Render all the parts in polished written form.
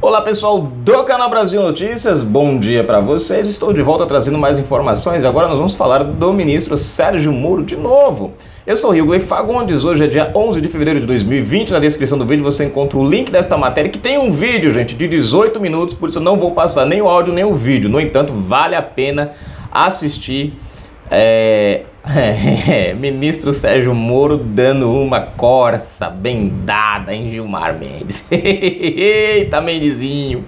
Olá pessoal do canal Brasil Notícias, bom dia para vocês. Estou de volta trazendo mais informações e agora nós vamos falar do ministro Sérgio Moro de novo. Eu sou Riogley Fagundes, hoje é dia 11 de fevereiro de 2020, na descrição do vídeo você encontra o link desta matéria que tem um vídeo, gente, de 18 minutos, por isso eu não vou passar nem o áudio nem o vídeo, no entanto vale a pena assistir. Ministro Sérgio Moro dando uma corça bem dada em Gilmar Mendes. Eita, Mendezinho.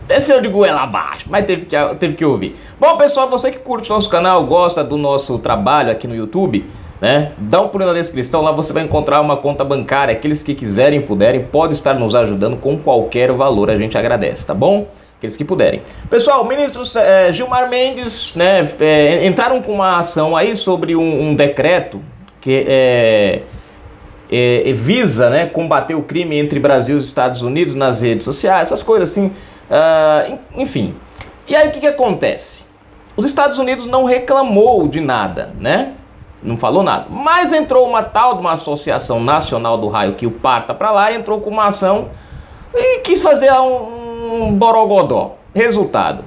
Desceu de goela abaixo, mas teve que ouvir. Bom, pessoal, você que curte nosso canal, gosta do nosso trabalho aqui no YouTube, né? Dá um pulo na descrição, lá você vai encontrar uma conta bancária. Aqueles que quiserem e puderem, podem estar nos ajudando com qualquer valor, a gente agradece, tá bom? Aqueles que puderem. Pessoal, o ministro Gilmar Mendes, né, entraram com uma ação aí sobre um decreto que visa, né, combater o crime entre Brasil e Estados Unidos nas redes sociais, essas coisas assim, enfim. E aí o que acontece? Os Estados Unidos não reclamou de nada, né? Não falou nada. Mas entrou uma tal de uma Associação Nacional do Raio que o parta pra lá, entrou com uma ação e quis fazer um borogodó. Resultado,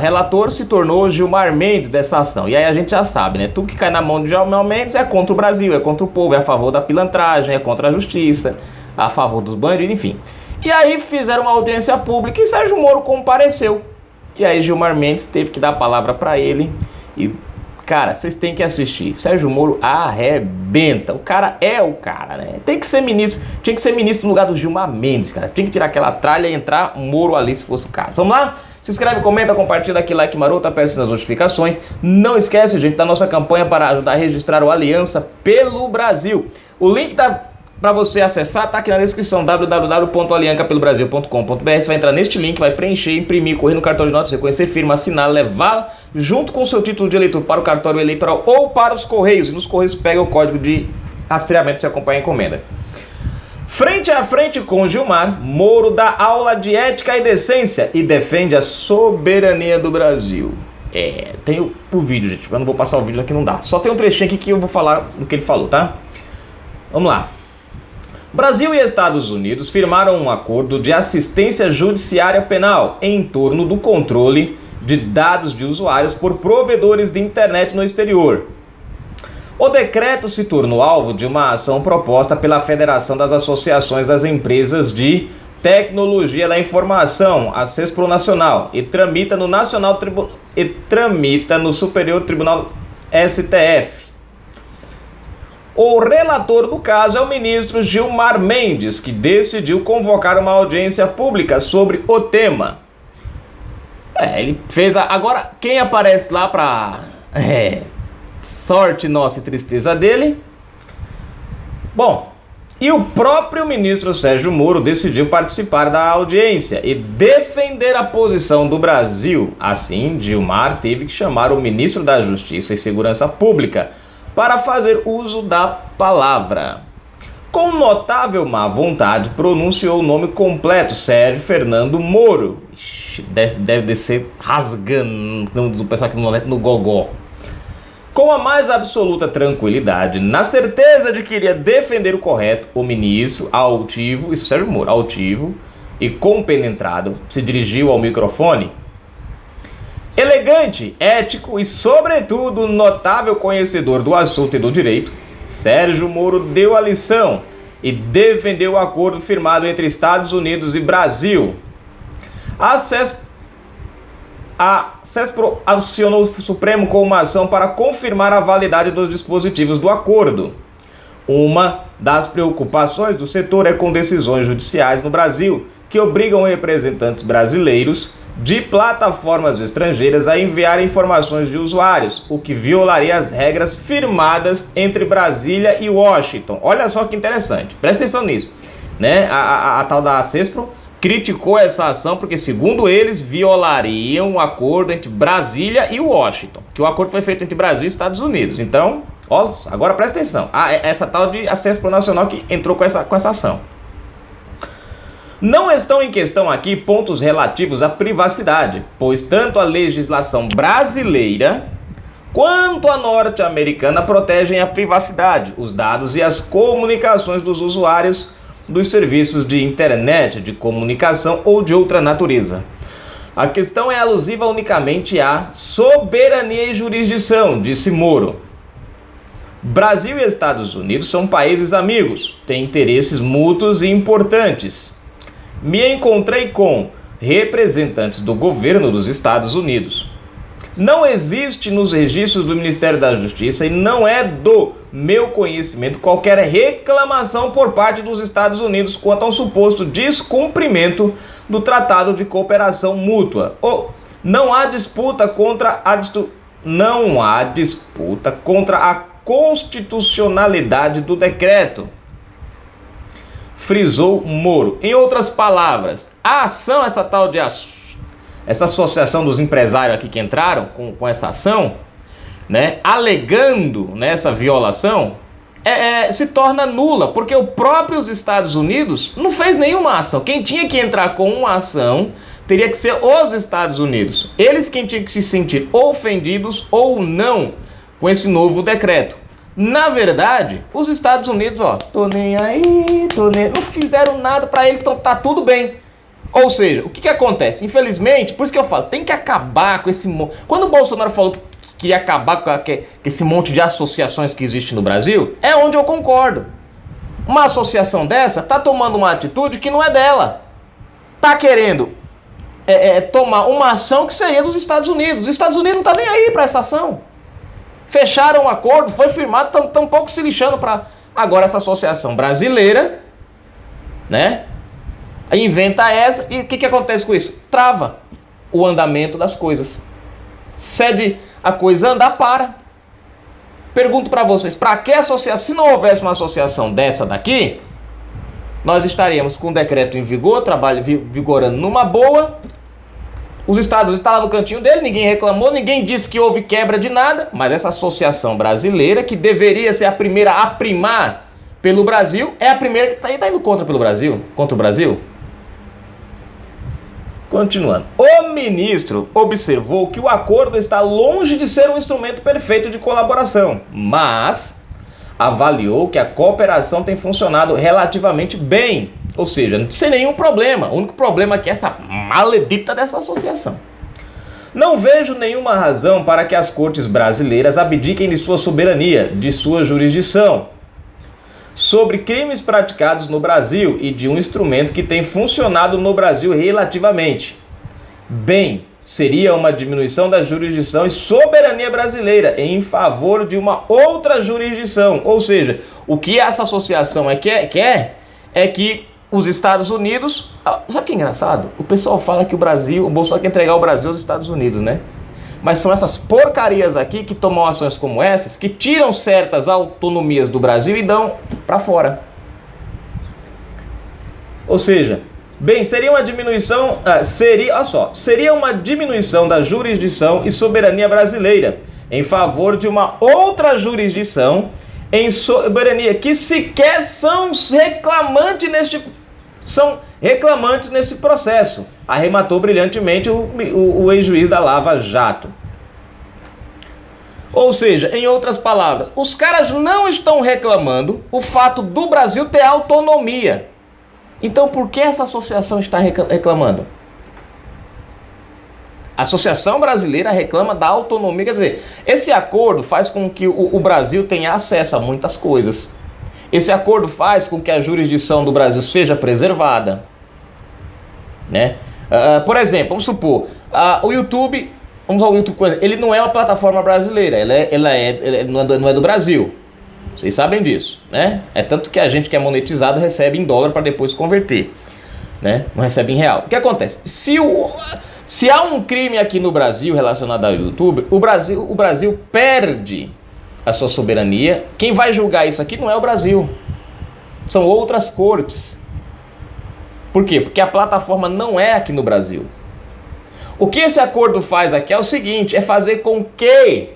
relator se tornou Gilmar Mendes dessa ação. E aí a gente já sabe, né? Tudo que cai na mão de Gilmar Mendes é contra o Brasil, é contra o povo, é a favor da pilantragem, é contra a justiça, a favor dos bandidos, enfim. E aí fizeram uma audiência pública e Sérgio Moro compareceu. E aí Gilmar Mendes teve que dar a palavra para ele e... Cara, vocês têm que assistir. Sérgio Moro arrebenta. O cara é o cara, né? Tem que ser ministro. Tinha que ser ministro no lugar do Gilmar Mendes, cara. Tinha que tirar aquela tralha e entrar Moro ali se fosse o caso. Vamos lá? Se inscreve, comenta, compartilha aqui, like maroto, aperte nas notificações. Não esquece, gente, da nossa campanha para ajudar a registrar o Aliança pelo Brasil. O link para você acessar tá aqui na descrição, www.aliancapelobrasil.com.br. Você vai entrar neste link, vai preencher, imprimir, correr no cartão de notas, reconhecer firma, assinar, levar junto com o seu título de eleitor para o cartório eleitoral ou para os Correios. E nos Correios pega o código de rastreamento para você acompanhar a encomenda. Frente a frente com Gilmar, Moro dá aula de ética e decência e defende a soberania do Brasil. Tem o vídeo, gente. Eu não vou passar o vídeo aqui, não dá. Só tem um trechinho aqui que eu vou falar do que ele falou, tá? Vamos lá. Brasil e Estados Unidos firmaram um acordo de assistência judiciária penal em torno do controle de dados de usuários por provedores de internet no exterior. O decreto se tornou alvo de uma ação proposta pela Federação das Associações das Empresas de Tecnologia da Informação, a CESPRO Nacional, e tramita no Superior Tribunal STF. O relator do caso é o ministro Gilmar Mendes, que decidiu convocar uma audiência pública sobre o tema. Ele fez Agora, quem aparece lá para sorte nossa e tristeza dele? Bom, e o próprio ministro Sérgio Moro decidiu participar da audiência e defender a posição do Brasil. Assim, Gilmar teve que chamar o ministro da Justiça e Segurança Pública para fazer uso da palavra. Com notável má vontade, pronunciou o nome completo, Sérgio Fernando Moro. Deve descer rasgando do pessoal aqui no gogó. Com a mais absoluta tranquilidade, na certeza de que iria defender o correto, o ministro, altivo, isso Sérgio Moro, altivo e compenetrado, se dirigiu ao microfone. Elegante, ético e, sobretudo, notável conhecedor do assunto e do direito, Sérgio Moro deu a lição e defendeu o acordo firmado entre Estados Unidos e Brasil. A CESPRO acionou o Supremo com uma ação para confirmar a validade dos dispositivos do acordo. Uma das preocupações do setor é com decisões judiciais no Brasil que obrigam representantes brasileiros de plataformas estrangeiras a enviar informações de usuários, o que violaria as regras firmadas entre Brasília e Washington. Olha só que interessante, presta atenção nisso, né? A tal da CESPRO criticou essa ação porque, segundo eles, violariam o acordo entre Brasília e Washington, que o acordo foi feito entre Brasil e Estados Unidos. Então, ó, agora presta atenção, essa tal de CESPRO Nacional que entrou com essa ação. Não estão em questão aqui pontos relativos à privacidade, pois tanto a legislação brasileira quanto a norte-americana protegem a privacidade, os dados e as comunicações dos usuários dos serviços de internet, de comunicação ou de outra natureza. A questão é alusiva unicamente à soberania e jurisdição, disse Moro. Brasil e Estados Unidos são países amigos, têm interesses mútuos e importantes. Me encontrei com representantes do governo dos Estados Unidos. Não existe nos registros do Ministério da Justiça e não é do meu conhecimento qualquer reclamação por parte dos Estados Unidos quanto ao suposto descumprimento do Tratado de Cooperação Mútua. Não há disputa contra a constitucionalidade do decreto, frisou Moro. Em outras palavras, a ação, essa associação dos empresários aqui que entraram com essa ação, né, alegando, né, essa violação, se torna nula, porque o próprio Estados Unidos não fez nenhuma ação. Quem tinha que entrar com uma ação teria que ser os Estados Unidos. Eles quem tinham que se sentir ofendidos ou não com esse novo decreto. Na verdade, os Estados Unidos, tô nem aí, não fizeram nada para eles, então tá tudo bem. Ou seja, o que acontece? Infelizmente, por isso que eu falo, tem que acabar com esse... Quando o Bolsonaro falou que queria acabar com esse monte de associações que existe no Brasil, é onde eu concordo. Uma associação dessa tá tomando uma atitude que não é dela. Tá querendo tomar uma ação que seria dos Estados Unidos. Os Estados Unidos não tá nem aí para essa ação. Fecharam um acordo, foi firmado, estão um pouco se lixando para agora essa associação brasileira, né? Inventa essa e o que acontece com isso? Trava o andamento das coisas. Cede a coisa andar, para. Pergunto para vocês, para que associação? Se não houvesse uma associação dessa daqui, nós estaríamos com o decreto em vigor, trabalho vigorando numa boa. Os Estados Unidos estão lá no cantinho dele, ninguém reclamou, ninguém disse que houve quebra de nada, mas essa associação brasileira, que deveria ser a primeira a primar pelo Brasil, é a primeira que está indo contra o Brasil. Continuando. O ministro observou que o acordo está longe de ser um instrumento perfeito de colaboração, mas avaliou que a cooperação tem funcionado relativamente bem. Ou seja, sem nenhum problema. O único problema aqui é essa maledita dessa associação. Não vejo nenhuma razão para que as cortes brasileiras abdiquem de sua soberania, de sua jurisdição, sobre crimes praticados no Brasil e de um instrumento que tem funcionado no Brasil relativamente bem. Seria uma diminuição da jurisdição e soberania brasileira em favor de uma outra jurisdição. Ou seja, o que essa associação quer é que os Estados Unidos... Sabe o que é engraçado? O pessoal fala que o Bolsonaro quer entregar o Brasil aos Estados Unidos, né? Mas são essas porcarias aqui que tomam ações como essas, que tiram certas autonomias do Brasil e dão para fora. Ou seja, seria uma diminuição, seria uma diminuição da jurisdição e soberania brasileira em favor de uma outra jurisdição em soberania que sequer são reclamantes nesse processo, arrematou brilhantemente o ex-juiz da Lava Jato. Ou seja, em outras palavras, os caras não estão reclamando o fato do Brasil ter autonomia. Então por que essa associação está reclamando? A Associação Brasileira reclama da autonomia, quer dizer, esse acordo faz com que o Brasil tenha acesso a muitas coisas. Esse acordo faz com que a jurisdição do Brasil seja preservada, né? Por exemplo, vamos supor, o YouTube, ele não é uma plataforma brasileira, ele não é do Brasil. Vocês sabem disso, né? É tanto que a gente que é monetizado recebe em dólar para depois converter, né? Não recebe em real. O que acontece? Se há um crime aqui no Brasil relacionado ao YouTube, o Brasil perde a sua soberania. Quem vai julgar isso aqui não é o Brasil, são outras cortes. Por quê? Porque a plataforma não é aqui no Brasil. O que esse acordo faz aqui é o seguinte, é fazer com que,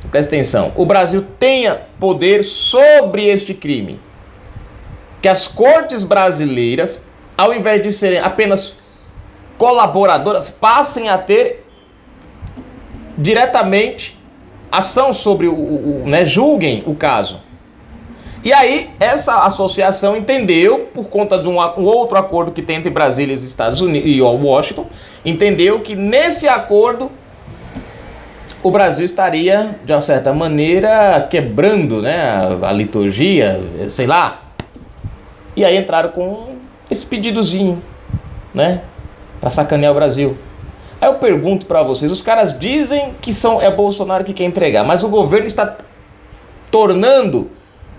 presta atenção, o Brasil tenha poder sobre este crime. Que as cortes brasileiras, ao invés de serem apenas colaboradoras, passem a ter diretamente ação sobre julguem o caso. E aí, essa associação entendeu, por conta de um outro acordo que tem entre Brasília e os Estados Unidos e Washington, entendeu que nesse acordo o Brasil estaria, de uma certa maneira, quebrando, né, a liturgia, sei lá. E aí entraram com esse pedidozinho, né, para sacanear o Brasil. Aí eu pergunto para vocês, os caras dizem que é Bolsonaro que quer entregar, mas o governo está tornando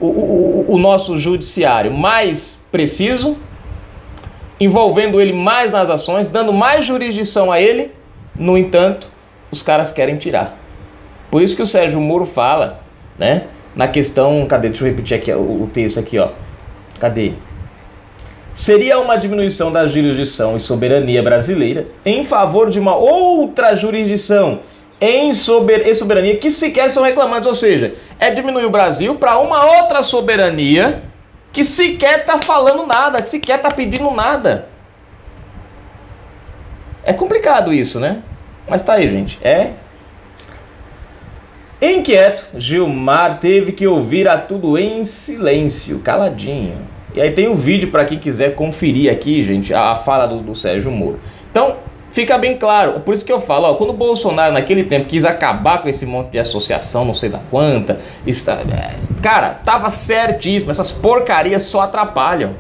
o nosso judiciário mais preciso, envolvendo ele mais nas ações, dando mais jurisdição a ele. No entanto, os caras querem tirar. Por isso que o Sérgio Moro fala, né, na questão, cadê? Deixa eu repetir aqui o texto aqui, ó. Cadê? Seria uma diminuição da jurisdição e soberania brasileira em favor de uma outra jurisdição e soberania que sequer são reclamantes, ou seja, é diminuir o Brasil para uma outra soberania que sequer está falando nada, que sequer está pedindo nada. É complicado isso, né? Mas tá aí, gente. Inquieto, Gilmar teve que ouvir a tudo em silêncio, caladinho. E aí tem um vídeo para quem quiser conferir aqui, gente, a fala do Sérgio Moro. Então, fica bem claro, por isso que eu falo, ó, quando o Bolsonaro naquele tempo quis acabar com esse monte de associação, não sei da quanta, cara, tava certíssimo, essas porcarias só atrapalham.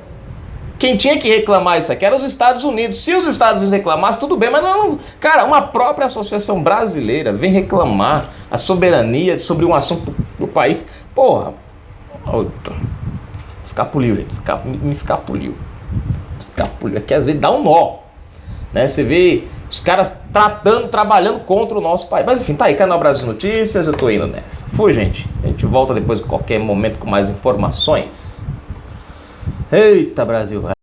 Quem tinha que reclamar isso aqui era os Estados Unidos. Se os Estados Unidos reclamassem, tudo bem, mas não, cara, uma própria associação brasileira vem reclamar a soberania sobre um assunto do país. Porra, escapuliu, gente, me escapuliu. Aqui às vezes dá um nó, né? Você vê os caras trabalhando contra o nosso país. Mas enfim, tá aí, Canal Brasil Notícias, eu tô indo nessa. Fui, gente. A gente volta depois, em qualquer momento, com mais informações. Eita, Brasil.